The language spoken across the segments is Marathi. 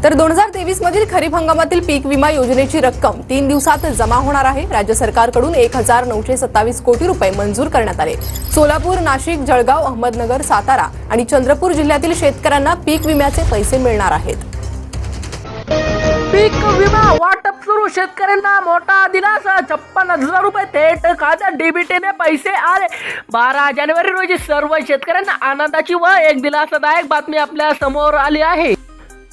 तर 2023 मधील खरीप हंगामातील पीक विमा योजनेची रक्कम 3 दिवसात जमा होणार आहे। राज्य सरकारकडून 1927 कोटी रुपये मंजूर करण्यात आले। सोलापूर, नाशिक, जळगाव, अहमदनगर, सातारा आणि चंद्रपूर जिल्ह्यातील शेतकऱ्यांना पीक विम्याचे पैसे मिळणार आहेत। पीक विमा वाटप सुरू, शेतकऱ्यांना मोठा दिलासा। 56,000 रुपये थेट खात्यात डीबीटीने पैसे आले। 12 जानेवारी रोजी सर्व शेतकऱ्यांना आनंदाची व एक दिलासादायक बातमी आपल्या समोर आली आहे।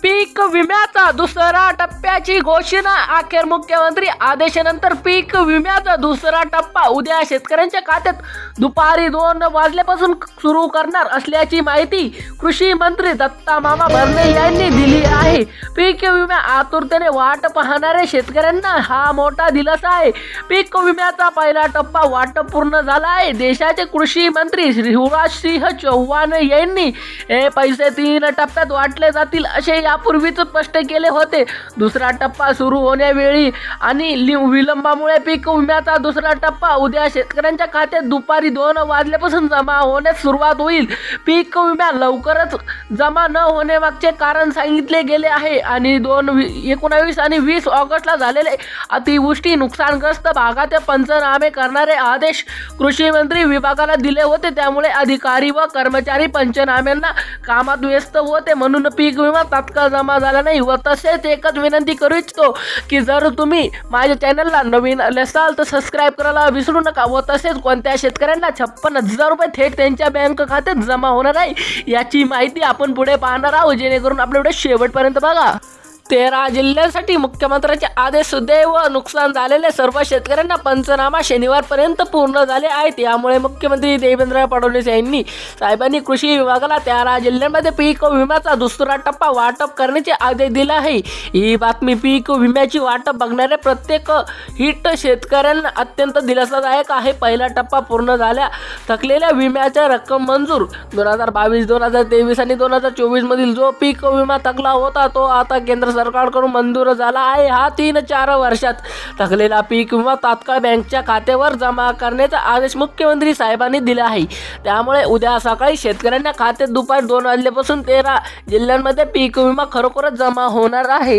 पीक विम्याचा दुसरा टप्प्याची घोषणा। अखेर मुख्यमंत्री आदेशानंतर पीक विम्याचा दुसरा टप्पा उद्या शेतकऱ्यांच्या खात्यात दुपारी 2 वाजल्यापासून सुरू करणार असल्याची माहिती कृषी मंत्री दत्ता मामा भरणे यांनी दिली आहे। पीक विमा आतुरतेने वाट पाहणाऱ्या शेतकऱ्यांना हा मोठा दिलासा आहे। पीक विम्याचा पहिला टप्पा वाटप पूर्ण झाला आहे। देशाचे कृषी मंत्री शिवराज सिंह चौहान यांनी हे पैसे 3 टप्प्यात वाटले जातील असे यापूर्वीच स्पष्ट केले होते। दुसरा टप्पा सुरू होण्यावेळी आणि विलंबामुळे पीक विम्याचा दुसरा टप्पा उद्या शेतकऱ्यांच्या खात्यात दुपारी 2 वाजल्यापासून जमा होण्यास सुरुवात होईल। पीक विमा लवकरच जमा न होण्यामागचे कारण सांगितले गेले आहे आणि 19 आणि 20 ऑगस्टला झालेले अतिवृष्टी नुकसानग्रस्त भागात पंचनामे करणारे आदेश कृषी मंत्री विभागाला दिले होते। त्यामुळे अधिकारी व कर्मचारी पंचनाम्यांना कामात व्यस्त होते, म्हणून पीक विमा तात्काळ जमा झाला नाही। व तसेच एकच विनंती करू इच्छितो की जर तुम्ही माझ्या चॅनलला नवीन असाल तर सबस्क्राईब करायला विसरू नका। व तसेच कोणत्या शेतकऱ्यांना 56,000 रुपये थेट त्यांच्या बँक खात्यात जमा होणार आहे याची माहिती आपण पुढे पाहणार आहोत, जेणेकरून आपल्या व्हिडिओ शेवटपर्यंत बघा। 13 जिल्ह्यांसाठी मुख्यमंत्र्यांचे आदेश। सुदैव नुकसान झालेले सर्व शेतकऱ्यांना पंचनामा शनिवारपर्यंत पूर्ण झाले आहेत। यामुळे मुख्यमंत्री देवेंद्र फडणवीस यांनी साहेबांनी कृषी विभागाला 13 जिल्ह्यांमध्ये पीक विम्याचा दुसरा टप्पा वाटप करण्याचे आदेश दिले आहे। ही बातमी पीक विम्याची वाटप बघणाऱ्या प्रत्येक हिट शेतकऱ्यांना अत्यंत दिलासादायक आहे। पहिला टप्पा पूर्ण झाल्या थकलेल्या विम्याच्या रक्कम मंजूर। 2022, 2023 आणि 2024 मधील जो पीक विमा थकला होता तो आता केंद्र सरकारकडून मंजूर झाला आहे। हा 3-4 वर्षात थकलेला पीक विमा तात्काळ बँकच्या खात्यावर जमा करण्याचा आदेश मुख्यमंत्री साहेबांनी दिला आहे। त्यामुळे उद्या सकाळी शेतकऱ्यांना खात्यात दुपारी 2 वाजल्यापासून 13 जिल्ह्यांमध्ये पीक विमा खरोखरच जमा होणार आहे।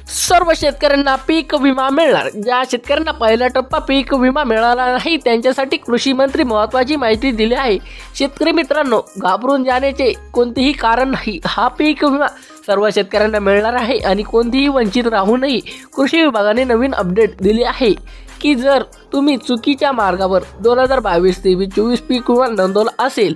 सर्व शेतकऱ्यांना पीक विमा मिळणार। ज्या शेतकऱ्यांना पहिला टप्पा पीक विमा मिळाला नाही त्यांच्यासाठी कृषी मंत्री महत्त्वाची माहिती दिली आहे। शेतकरी मित्रांनो, घाबरून जाण्याचे कोणतेही कारण नाही। हा पीक विमा सर्व शेतकऱ्यांना मिळणार आहे आणि कोणतीही वंचित राहू नये। कृषी विभागाने नवीन अपडेट दिली आहे की जर तुम्ही चुकीच्या मार्गावर 2022-23-24 पीक विमा नोंदवला असेल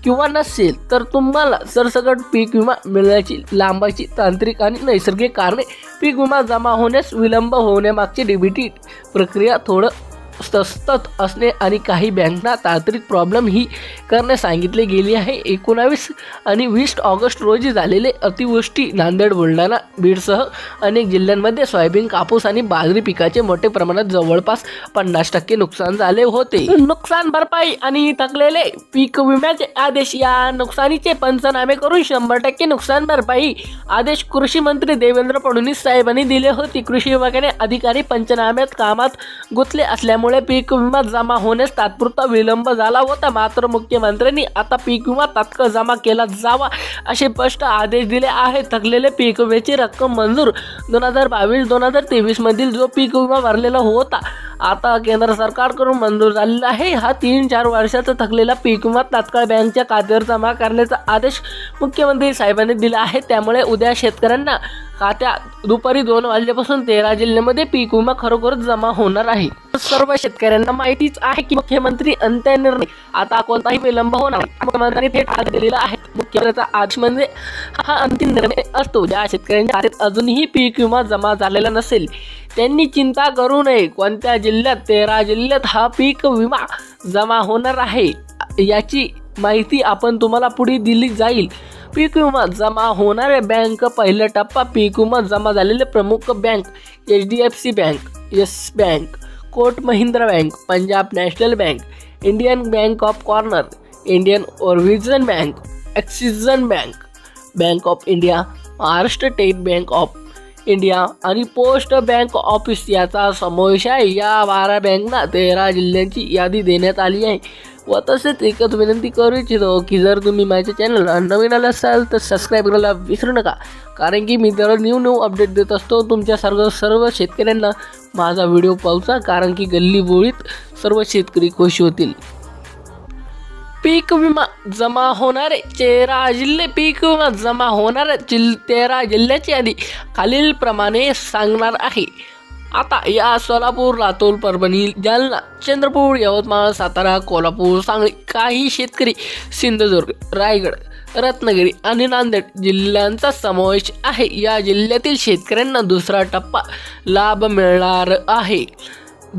किंवा नसेल तर तुम्हाला सरसकट पीक विमा मिळण्याची लांबाची तांत्रिक आणि नैसर्गिक कारणे पीक विमा जमा होण्यास विलंब होण्यामागची डीबीटी प्रक्रिया थोडं सतत असणे आणि काही बँकांना तांत्रिक प्रॉब्लेम ही करणे सांगितले गेली आहे। 19 आणि 20 ऑगस्ट रोजी झालेले अतिवृष्टी नांदेड, बुलढाणा, बीडसह अनेक जिल्ह्यांमध्ये सोयाबीन, कापूस आणि बाजरी पिकाचे मोठ्या प्रमाणात जवळपास 50% नुकसान झाले होते। नुकसान भरपाई आणि थकलेले पीक विम्याचे आदेश। या नुकसानीचे पंचनामे करून 100% नुकसान भरपाई आदेश कृषी मंत्री देवेंद्र फडणवीस साहेबांनी दिले होते। कृषी विभागाने अधिकारी पंचनाम्यात कामात गुंतले असल्यामुळे पीक विमा जमा होण्यास तात्पुरता विलंब झाला होता। मात्र मुख्यमंत्र्यांनी आता पीक विमा तात्काळ जमा केला जावा असे स्पष्ट आदेश दिले आहेत। थकलेले पीक विम्याची रक्कम मंजूर। 2022-2023 मधील जो पीक विमा भरलेला होता आता केंद्र सरकारकडून मंजूर झालेला आहे। हा 3-4 वर्षाचा थकलेला पीक विमा तात्काळ बँकच्या खात्यावर जमा करण्याचा आदेश मुख्यमंत्री साहेबांनी दिला आहे। त्यामुळे उद्या शेतकऱ्यांना खात्यात दुपारी 2 वाजल्यापासून 13 जिल्ह्यांमध्ये पीक विमा खरोखरच जमा होणार आहे। सर्व शेतकऱ्यांना माहितीच आहे की मुख्यमंत्री अंतिम निर्णय आता कोणताही विलंब होणार नाही। मुख्यमंत्र्यांनी थेट आदेश दिलेला आहे। मुख्यमंत्र्यांचा आदेश म्हणजे हा अंतिम निर्णय असतो। ज्या शेतकऱ्यांच्या खात्यात अजूनही पीक विमा जमा झालेला नसेल त्यांनी चिंता करू नये। कोणत्या जिल्ह्यात? 13 जिल्ह्यात हा पीक विमा जमा होणार आहे याची माहिती आपण तुम्हाला पुढे दिली जाईल। पीक विमा जमा होणारे बँक। पहिला टप्पा पीक विमा जमा झालेले प्रमुख bank: HDFC bank, yes bank, Kotak Mahindra bank, Punjab national bank, Indian bank of corner, Indian overseas bank, axis bank, bank of India, Maharashtra state bank of India आणि पोस्ट बँक ऑफिस याचा समावेश आहे। या 12 बँकांना 13 जिल्ह्यांची यादी देण्यात आली आहे। व तसेच एकच विनंती करू इच्छितो की जर तुम्ही माझ्या चॅनलला नवीन आला असाल तर सबस्क्राईब करायला विसरू नका, कारण की मी दर न्यू अपडेट देत असतो तुमच्यासारखं सर्व शेतकऱ्यांना माझा व्हिडिओ पाहूचा, कारण की गल्ली बोळीत सर्व शेतकरी खुश होतील. पीक विमा जमा होणारे 13 जिल्हे. पीक विमा जमा होणाऱ्या 13 जिल्ह्याची यादी खालीलप्रमाणे सांगणार आहे. आता या सोलापूर, लातूर, परभणी, जालना, चंद्रपूर, यवतमाळ, सातारा, कोल्हापूर, सांगली, काही शेतकरी सिंधुदुर्ग, रायगड, रत्नागिरी आणि नांदेड जिल्ह्यांचा समावेश आहे. या जिल्ह्यातील शेतकऱ्यांना दुसरा टप्पा लाभ मिळणार आहे.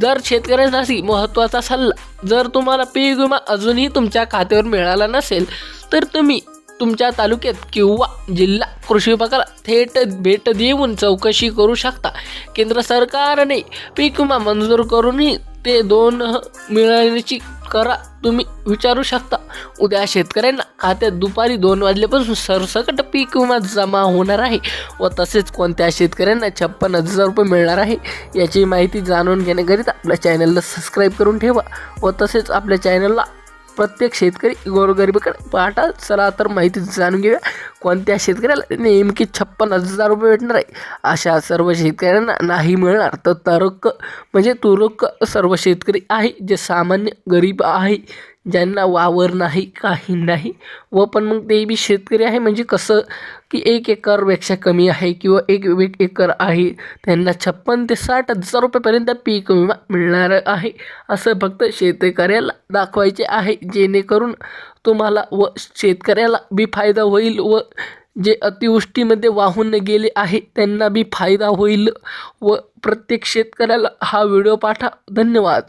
जर शेतकऱ्यांसाठी महत्त्वाचा सल्ला, जर तुम्हाला पीक विमा अजूनही तुमच्या खात्यावर मिळाला नसेल तर तुम्ही तुमच्या तालुक्यात किंवा जिल्हा कृषी विभागाला थेट भेट देऊन चौकशी करू शकता. केंद्र सरकारने पीक विमा मंजूर करूनही ते 2 मिळण्याची करा तुम्ही विचारू शकता. उद्या शेतकऱ्यांना खात्यात दुपारी 2 वाजल्यापासून सरसकट पीक विमा जमा होणार आहे व तसेच कोणत्या शेतकऱ्यांना 56,000 रुपये मिळणार आहे याची माहिती जाणून घेण्याकरिता आपल्या चॅनलला सबस्क्राईब करून ठेवा व तसेच आपल्या चॅनलला प्रत्येक शेतकरी गोरगरिबाकडे पाहता. चला तर माहिती जाणून घेऊया कोणत्या शेतकऱ्याला नेमकी 56,000 रुपये भेटणार आहे. अशा सर्व शेतकऱ्यांना नाही मिळणार तर तुरळक सर्व शेतकरी आहे जे सामान्य गरीब आहे, ज्यांना वावर नाही, काही नाही व पण मग ते बी शेतकरी आहे, म्हणजे कसं की 1 एकरपेक्षा कमी आहे किंवा 1 एकर आहे, त्यांना 56,000 ते 60,000 रुपयेपर्यंत पीक विमा मिळणार आहे. असं फक्त शेतकऱ्याला दाखवायचे आहे, जेणेकरून तुम्हाला व शेतकऱ्याला बी फायदा होईल व जे अतिवृष्टीमध्ये वाहून गेले आहे त्यांना बी फायदा होईल व प्रत्येक शेतकऱ्याला हा व्हिडिओ पाठवा. धन्यवाद.